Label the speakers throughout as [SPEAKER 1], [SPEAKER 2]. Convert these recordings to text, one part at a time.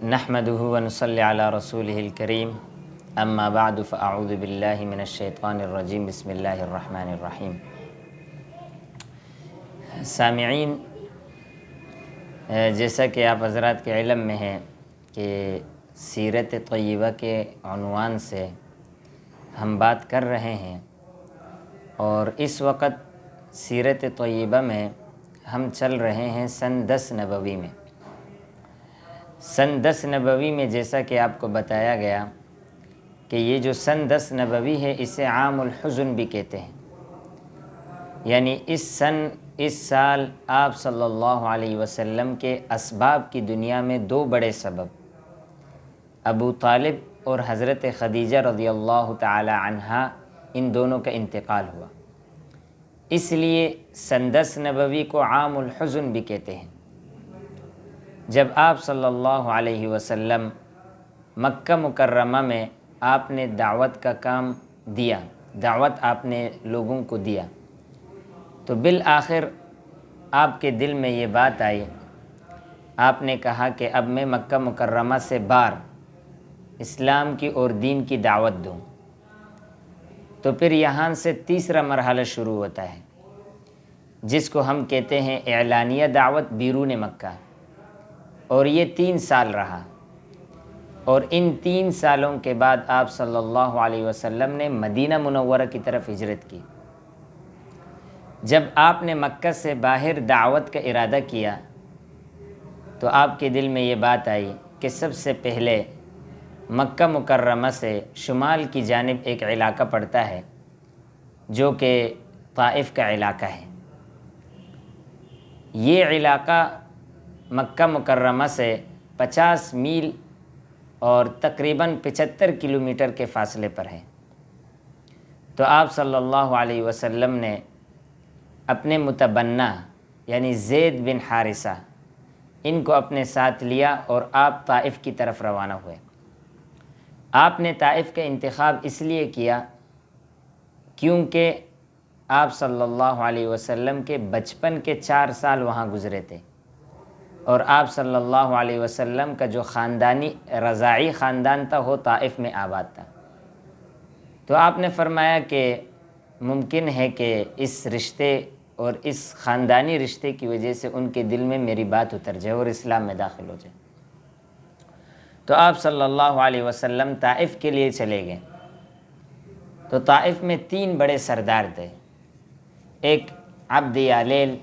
[SPEAKER 1] نحمده ونصلي على رسوله الكريم اما بعد فاعوذ باللہ من الشیطان الرجیم بسم اللہ الرحمن الرحیم۔ سامعین، جیسا کہ آپ حضرات کے علم میں ہے کہ سیرت طیبہ کے عنوان سے ہم بات کر رہے ہیں، اور اس وقت سیرت طیبہ میں ہم چل رہے ہیں سن 10 نبوی میں۔ سن 10 نبوی میں جیسا کہ آپ کو بتایا گیا کہ یہ جو سن 10 نبوی ہے اسے عام الحزن بھی کہتے ہیں، یعنی اس سال آپ صلی اللہ علیہ وسلم کے اسباب کی دنیا میں 2 بڑے سبب، ابو طالب اور حضرت خدیجہ رضی اللہ تعالی عنہا، ان دونوں کا انتقال ہوا، اس لیے سن 10 نبوی کو عام الحزن بھی کہتے ہیں۔ جب آپ صلی اللہ علیہ وسلم مکہ مکرمہ میں آپ نے دعوت کا کام دیا، دعوت آپ نے لوگوں کو دیا، تو بالآخر آپ کے دل میں یہ بات آئی، آپ نے کہا کہ اب میں مکہ مکرمہ سے باہر اسلام کی اور دین کی دعوت دوں۔ تو پھر یہاں سے تیسرا مرحلہ شروع ہوتا ہے، جس کو ہم کہتے ہیں اعلانیہ دعوت بیرون مکہ، اور یہ 3 سال رہا، اور ان 3 سالوں کے بعد آپ صلی اللہ علیہ وسلم نے مدینہ منورہ کی طرف ہجرت کی۔ جب آپ نے مکہ سے باہر دعوت کا ارادہ کیا تو آپ کے دل میں یہ بات آئی کہ سب سے پہلے مکہ مکرمہ سے شمال کی جانب ایک علاقہ پڑتا ہے جو کہ طائف کا علاقہ ہے۔ یہ علاقہ مکہ مکرمہ سے 50 میل اور تقریباً 75 کلومیٹر کے فاصلے پر ہے۔ تو آپ صلی اللہ علیہ وسلم نے اپنے متبنہ یعنی زید بن حارثہ ان کو اپنے ساتھ لیا اور آپ طائف کی طرف روانہ ہوئے۔ آپ نے طائف کا انتخاب اس لیے کیا کیونکہ آپ صلی اللہ علیہ وسلم کے بچپن کے 4 سال وہاں گزرے تھے، اور آپ صلی اللہ علیہ وسلم کا جو خاندانی رضاعی خاندان تھا وہ طائف میں آباد تھا۔ تو آپ نے فرمایا کہ ممکن ہے کہ اس رشتے اور اس خاندانی رشتے کی وجہ سے ان کے دل میں میری بات اتر جائے اور اسلام میں داخل ہو جائے۔ تو آپ صلی اللہ علیہ وسلم طائف کے لیے چلے گئے۔ تو طائف میں 3 بڑے سردار تھے، ایک عبد یالیل،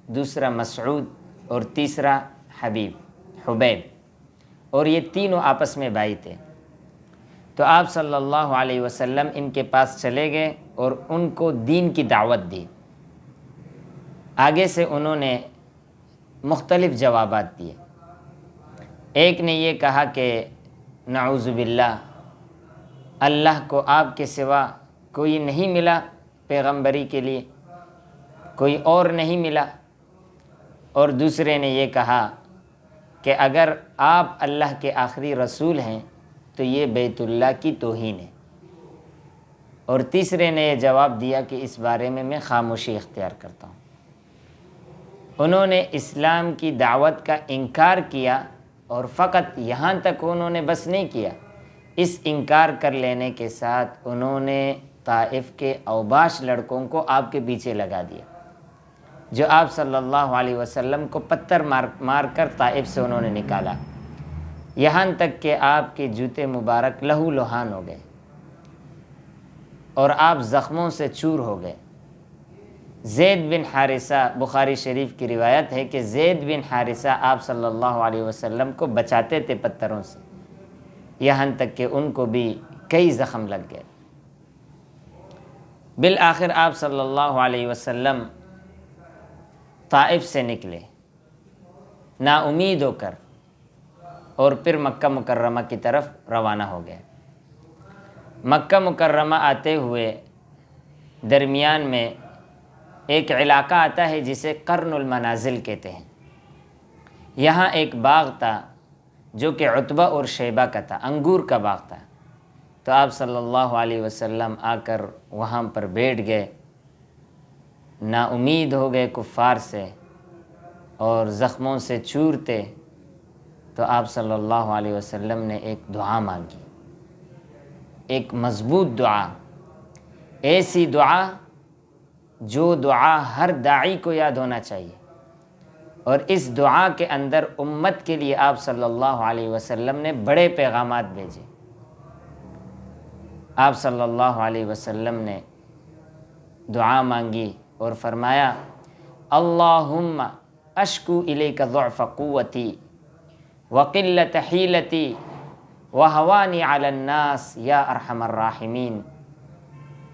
[SPEAKER 1] دوسرا مسعود اور تیسرا حبیب، اور یہ تینوں آپس میں بھائی تھے۔ تو آپ صلی اللہ علیہ وسلم ان کے پاس چلے گئے اور ان کو دین کی دعوت دی۔ آگے سے انہوں نے مختلف جوابات دیے۔ ایک نے یہ کہا کہ نعوذ باللہ، اللہ کو آپ کے سوا کوئی نہیں ملا پیغمبری کے لیے، کوئی اور نہیں ملا۔ اور دوسرے نے یہ کہا کہ اگر آپ اللہ کے آخری رسول ہیں تو یہ بیت اللہ کی توہین ہے۔ اور تیسرے نے یہ جواب دیا کہ اس بارے میں میں خاموشی اختیار کرتا ہوں۔ انہوں نے اسلام کی دعوت کا انکار کیا، اور فقط یہاں تک انہوں نے بس نہیں کیا، اس انکار کر لینے کے ساتھ انہوں نے طائف کے اوباش لڑکوں کو آپ کے پیچھے لگا دیا، جو آپ صلی اللہ علیہ وسلم کو پتھر مار کر طائف سے انہوں نے نکالا، یہاں تک کہ آپ کے جوتے مبارک لہو لہان ہو گئے اور آپ زخموں سے چور ہو گئے۔ زید بن حارثہ، بخاری شریف کی روایت ہے کہ زید بن حارثہ آپ صلی اللہ علیہ وسلم کو بچاتے تھے پتھروں سے، یہاں تک کہ ان کو بھی کئی زخم لگ گئے۔ بالآخر آپ صلی اللہ علیہ وسلم طائف سے نکلے نا امید ہو کر، اور پھر مکہ مکرمہ کی طرف روانہ ہو گئے۔ مکہ مکرمہ آتے ہوئے درمیان میں ایک علاقہ آتا ہے جسے قرن المنازل کہتے ہیں۔ یہاں ایک باغ تھا جو کہ عتبہ اور شیبہ کا تھا، انگور کا باغ تھا۔ تو آپ صلی اللہ علیہ وسلم آ کر وہاں پر بیٹھ گئے، نا امید ہو گئے کفار سے اور زخموں سے چور تھے، تو آپ صلی اللہ علیہ وسلم نے ایک دعا مانگی، ایک مضبوط دعا، ایسی دعا جو دعا ہر داعی کو یاد ہونا چاہیے، اور اس دعا کے اندر امت کے لیے آپ صلی اللہ علیہ وسلم نے بڑے پیغامات بھیجے۔ آپ صلی اللہ علیہ وسلم نے دعا مانگی اور فرمایا اللہم اشکو الیک ضعف قوتی وقلت حیلتی وہوانی علی الناس یا ارحم الراحمین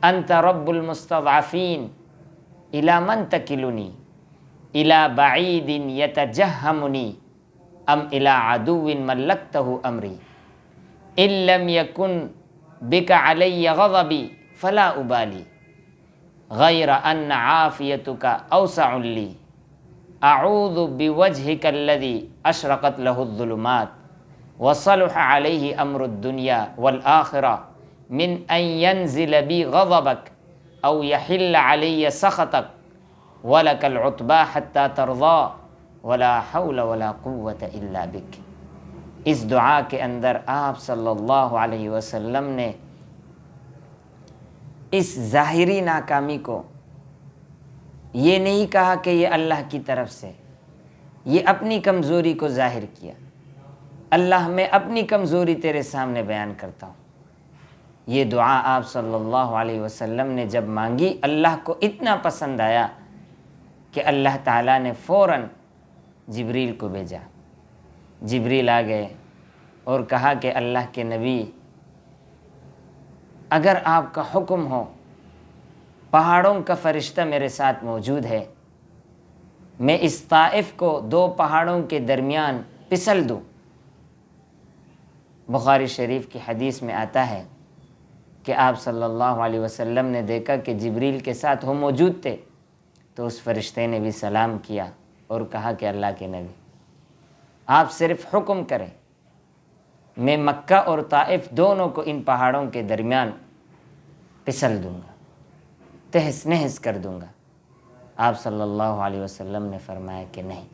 [SPEAKER 1] انت رب المستضعفین الی من تکلنی الی بعید یتجہمنی ام الی عدو ملکتہ امری ان لم یکن بک علی غضبی فلا ابالی غیر ان عافیتک اوسع لی اعوذ بوجہک الذی اشرقت لہ الظلمات وصلح علیہ امر الدنیا والآخرہ من ان ینزل بی غضبک او یحل علی سخطک وَلَكَ الْعُتْبَى حَتَّى تَرْضَى وَلَا حَوْلَ وَلَا قُوَّةَ إِلَّا بِكَ۔ اس دعا کے اندر آپ صلی اللہ علیہ وسلم نے اس ظاہری ناکامی کو یہ نہیں کہا کہ یہ اللہ کی طرف سے، یہ اپنی کمزوری کو ظاہر کیا، اللہ میں اپنی کمزوری تیرے سامنے بیان کرتا ہوں۔ یہ دعا آپ صلی اللہ علیہ وسلم نے جب مانگی، اللہ کو اتنا پسند آیا کہ اللہ تعالیٰ نے فوراً جبریل کو بھیجا۔ جبریل آ گئے اور کہا کہ اللہ کے نبی، اگر آپ کا حکم ہو، پہاڑوں کا فرشتہ میرے ساتھ موجود ہے، میں اس طائف کو 2 پہاڑوں کے درمیان پسل دوں۔ بخاری شریف کی حدیث میں آتا ہے کہ آپ صلی اللہ علیہ وسلم نے دیکھا کہ جبریل کے ساتھ وہ موجود تھے، تو اس فرشتے نے بھی سلام کیا اور کہا کہ اللہ کے نبی، آپ صرف حکم کریں، میں مکہ اور طائف دونوں کو ان پہاڑوں کے درمیان پسل دوں گا، تہس نہس کر دوں گا۔ آپ صلی اللہ علیہ وسلم نے فرمایا کہ نہیں،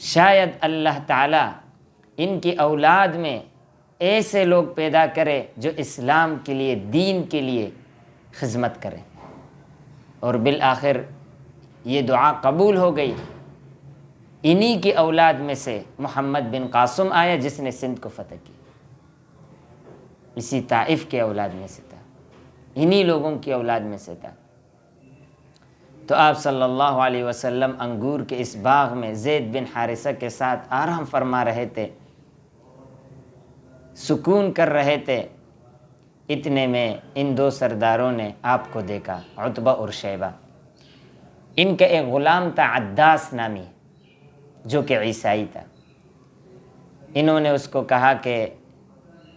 [SPEAKER 1] شاید اللہ تعالیٰ ان کی اولاد میں ایسے لوگ پیدا کرے جو اسلام کے لیے، دین کے لیے خدمت کریں، اور بالآخر یہ دعا قبول ہو گئی۔ انہی کی اولاد میں سے محمد بن قاسم آیا جس نے سندھ کو فتح کیا، اسی طائف کے اولاد میں سے تھا، انہی لوگوں کی اولاد میں سے تھا۔ تو آپ صلی اللہ علیہ وسلم انگور کے اس باغ میں زید بن حارثہ کے ساتھ آرام فرما رہے تھے، سکون کر رہے تھے، اتنے میں ان 2 سرداروں نے آپ کو دیکھا، عتبہ اور شیبہ۔ ان کا ایک غلام تھا عداس نامی، جو کہ عیسائی تھا۔ انہوں نے اس کو کہا کہ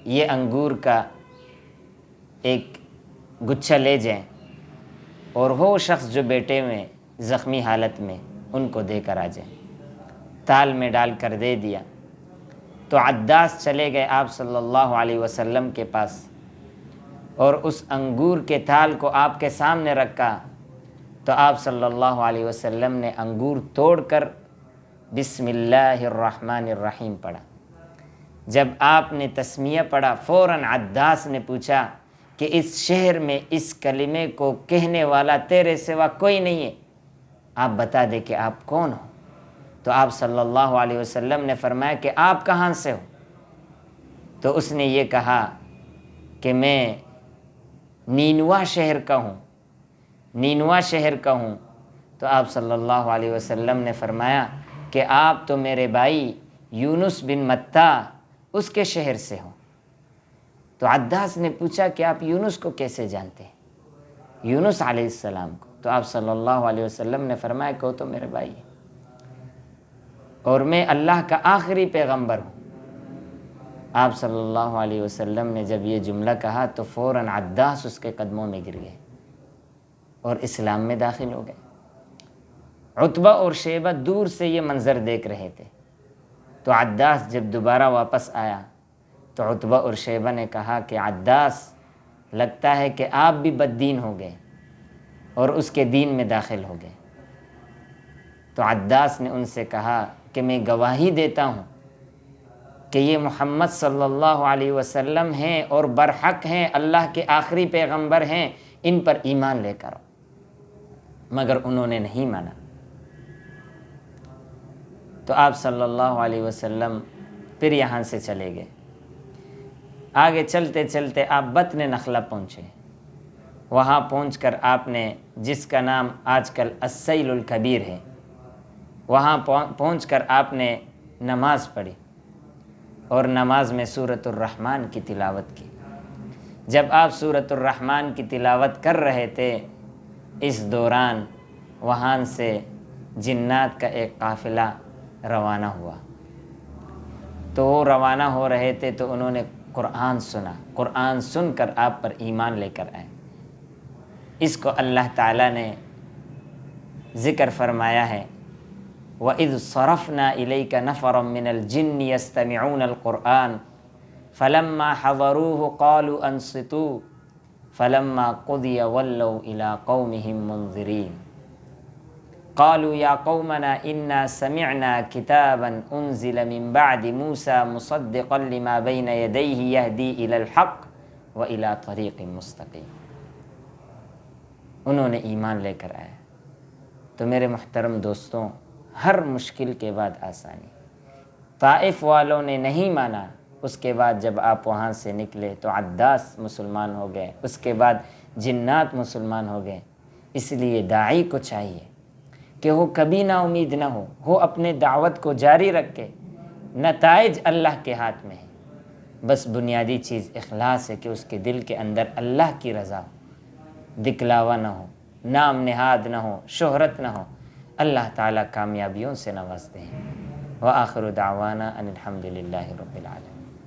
[SPEAKER 1] یہ انگور کا ایک گچھا لے جائیں اور وہ شخص جو بیٹے میں زخمی حالت میں، ان کو دے کر آ جائیں۔ تال میں ڈال کر دے دیا۔ تو عداس چلے گئے آپ صلی اللہ علیہ وسلم کے پاس اور اس انگور کے تال کو آپ کے سامنے رکھا، تو آپ صلی اللہ علیہ وسلم نے انگور توڑ کر بسم اللہ الرحمن الرحیم پڑھا۔ جب آپ نے تسمیہ پڑھا، فوراً عداس نے پوچھا کہ اس شہر میں اس کلمے کو کہنے والا تیرے سوا کوئی نہیں ہے، آپ بتا دے کہ آپ کون ہو۔ تو آپ صلی اللہ علیہ وسلم نے فرمایا کہ آپ کہاں سے ہو؟ تو اس نے یہ کہا کہ میں نینوا شہر کا ہوں، نینوا شہر کا ہوں۔ تو آپ صلی اللہ علیہ وسلم نے فرمایا کہ آپ تو میرے بھائی یونس بن متیٰ اس کے شہر سے ہوں۔ تو عداس نے پوچھا کہ آپ یونس کو کیسے جانتے ہیں، یونس علیہ السلام کو؟ تو آپ صلی اللہ علیہ وسلم نے فرمایا کہ وہ تو میرے بھائی ہے، اور میں اللہ کا آخری پیغمبر ہوں۔ آپ صلی اللہ علیہ وسلم نے جب یہ جملہ کہا تو فوراً عداس اس کے قدموں میں گر گئے اور اسلام میں داخل ہو گئے۔ عتبہ اور شیبہ دور سے یہ منظر دیکھ رہے تھے۔ تو عداس جب دوبارہ واپس آیا تو عتبہ اور شیبہ نے کہا کہ عداس، لگتا ہے کہ آپ بھی بد دین ہو گئے اور اس کے دین میں داخل ہو گئے۔ تو عداس نے ان سے کہا کہ میں گواہی دیتا ہوں کہ یہ محمد صلی اللہ علیہ وسلم ہیں اور برحق ہیں، اللہ کے آخری پیغمبر ہیں، ان پر ایمان لے کر آؤ۔ مگر انہوں نے نہیں مانا۔ تو آپ صلی اللہ علیہ وسلم پھر یہاں سے چلے گئے۔ آگے چلتے چلتے آپ بطن نخلہ پہنچے۔ وہاں پہنچ کر آپ نے، جس کا نام آج کل السیل الکبیر ہے، وہاں پہنچ کر آپ نے نماز پڑھی اور نماز میں سورۃ الرحمن کی تلاوت کی۔ جب آپ سورۃ الرحمن کی تلاوت کر رہے تھے، اس دوران وہاں سے جنات کا ایک قافلہ روانہ ہوا۔ تو وہ روانہ ہو رہے تھے تو انہوں نے قرآن سنا، قرآن سن کر آپ پر ایمان لے کر آئے۔ اس کو اللہ تعالیٰ نے ذکر فرمایا ہے، وَإِذْ صَرَفْنَا إِلَيْكَ نَفَرًا مِّنَ الْجِنِّ يَسْتَمِعُونَ الْقُرْآنَ فَلَمَّا حَضَرُوهُ قَالُوا أَنصِتُوا فَلَمَّا قُضِيَ وَلَّوْا إِلَىٰ قَوْمِهِم مُّنذِرِينَ قَالُوا يَا قَوْمَنَا إِنَّا سَمِعْنَا كِتَابًا أُنزِلَ مِن بَعْدِ مُوسَىٰ مُصَدِّقًا لِّمَا بَيْنَ يَدَيْهِ يَهْدِي إِلَى الْحَقِّ وَإِلَىٰ طَرِيقٍ مُّسْتَقِيمٍ۔ انہوں نے ایمان لے کر آئے۔ تو میرے محترم دوستوں، ہر مشکل کے بعد آسانی۔ طائف والوں نے نہیں مانا، اس کے بعد جب آپ وہاں سے نکلے تو عداس مسلمان ہو گئے، اس کے بعد جنات مسلمان ہو گئے۔ اس لیے داعی کو چاہیے کہ وہ کبھی نا امید نہ ہو، وہ اپنے دعوت کو جاری رکھے۔ نتائج اللہ کے ہاتھ میں ہے، بس بنیادی چیز اخلاص ہے کہ اس کے دل کے اندر اللہ کی رضا ہو، دکھلاوا نہ ہو، نام نہاد نہ ہو، شہرت نہ ہو۔ اللہ تعالیٰ کامیابیوں سے نوازتے ہیں۔ وآخر دعوانا ان الحمد للہ رب العالمین۔